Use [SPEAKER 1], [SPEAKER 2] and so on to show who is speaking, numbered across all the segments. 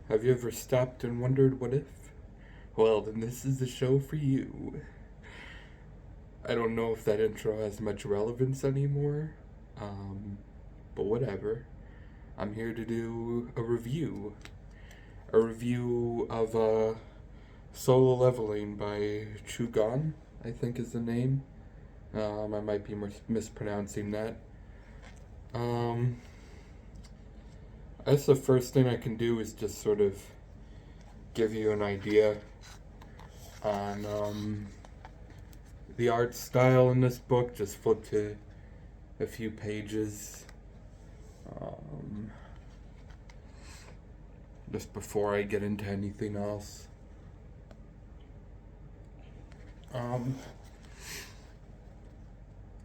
[SPEAKER 1] Have you ever stopped and wondered what if? Well, then this is the show for you. I don't know if that intro has much relevance anymore, um, but whatever. I'm here to do a review. A review of Solo Leveling by Chugon, I think is the name. I might be mispronouncing that. Um, I guess the first thing I can do is just sort of give you an idea on the art style in this book. Just flip to a few pages um, just before I get into anything else. Um,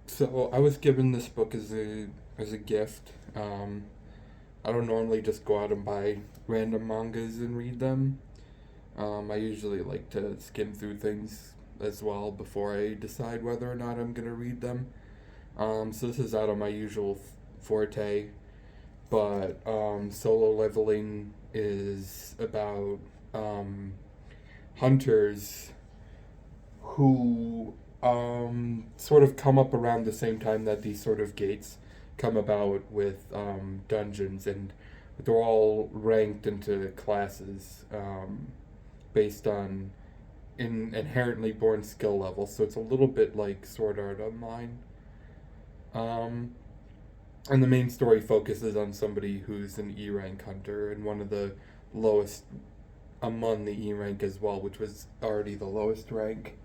[SPEAKER 1] so I was given this book as a gift. I don't normally just go out and buy random mangas and read them. I usually like to skim through things as well before I decide whether or not I'm gonna read them. So this is out of my usual forte, but Solo Leveling is about hunters who sort of come up around the same time that these sort of gates come about with dungeons, and they're all ranked into classes based on inherently born skill levels. So it's a little bit like Sword Art Online. Um, and the main story focuses on somebody who's an E rank hunter and one of the lowest among the E rank as well, which was already the lowest rank.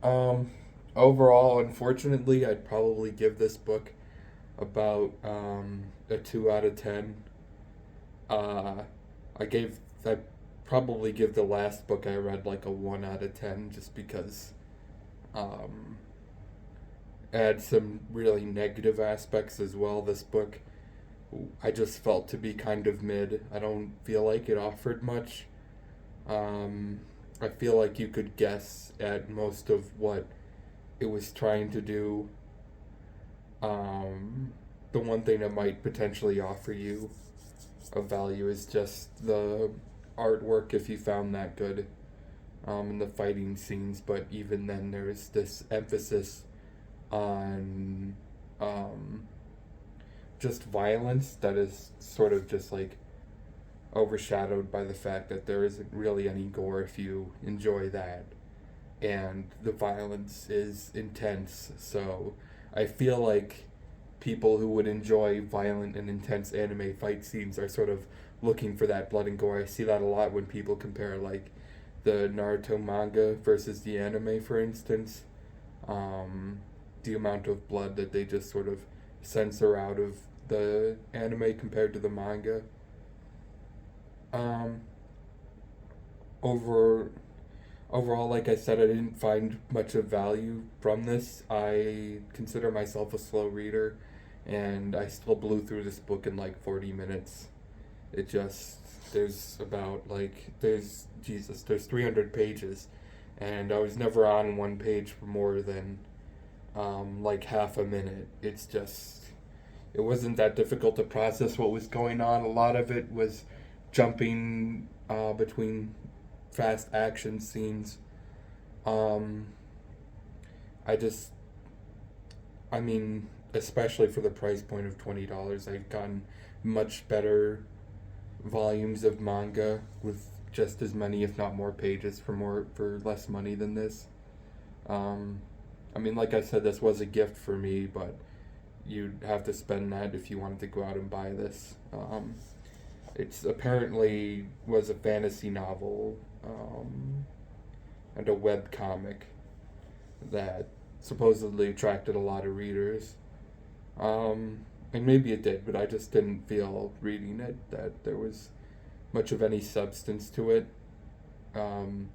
[SPEAKER 1] Um, Overall, unfortunately, I'd probably give this book about a 2 out of 10. Uh, I probably give the last book I read like a 1 out of 10, just because um, it had some really negative aspects as well. This book I just felt to be kind of mid. I don't feel like it offered much. Um, I feel like you could guess at most of what it was trying to do. Um, the one thing that might potentially offer you of value is just the artwork, if you found that good, and the fighting scenes. But even then, there's this emphasis on um, just violence that is sort of just like overshadowed by the fact that there isn't really any gore if you enjoy that. And the violence is intense, so I feel like people who would enjoy violent and intense anime fight scenes are sort of looking for that blood and gore. I see that a lot when people compare like the Naruto manga versus the anime, for instance. The amount of blood that they just sort of censor out of the anime compared to the manga. Um, over Overall, like I said, I didn't find much of value from this. I consider myself a slow reader, and I still blew through this book in like 40 minutes. It just, there's 300 pages, and I was never on one page for more than like half a minute. It wasn't that difficult to process what was going on. A lot of it was jumping between fast action scenes. Um, I just, I mean, especially for the price point of $20, I've gotten much better volumes of manga with just as many, if not more, pages for less money than this. Um, I mean, like I said, this was a gift for me, but you'd have to spend that if you wanted to go out and buy this. It's apparently was a fantasy novel and a web comic that supposedly attracted a lot of readers. And maybe it did, but I just didn't feel reading it that there was much of any substance to it. Um,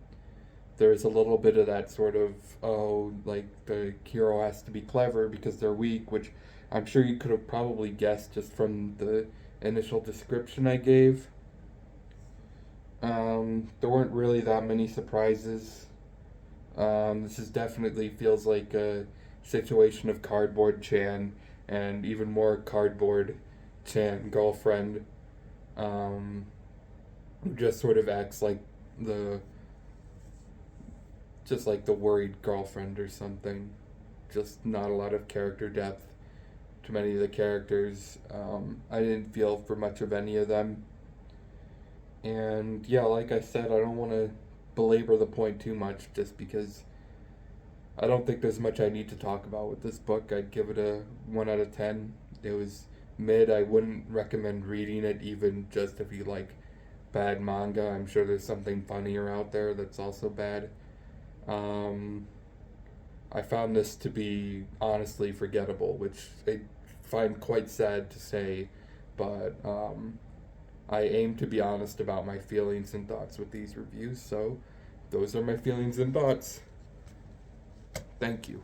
[SPEAKER 1] there's a little bit of that sort of, oh, like the hero has to be clever because they're weak, which I'm sure you could have probably guessed just from the initial description I gave. There weren't really that many surprises. This is definitely feels like a situation of Cardboard Chan and even more Cardboard Chan girlfriend. Um, who just sort of acts like the just like the worried girlfriend or something. Just not a lot of character depth to many of the characters. I didn't feel for much of any of them. And yeah, like I said, I don't want to belabor the point too much just because I don't think there's much I need to talk about with this book. I'd give it a 1 out of 10. It was mid. I wouldn't recommend reading it even just if you like bad manga. I'm sure there's something funnier out there that's also bad. Um, I found this to be honestly forgettable, which I find quite sad to say, but I aim to be honest about my feelings and thoughts with these reviews, so those are my feelings and thoughts. Thank you.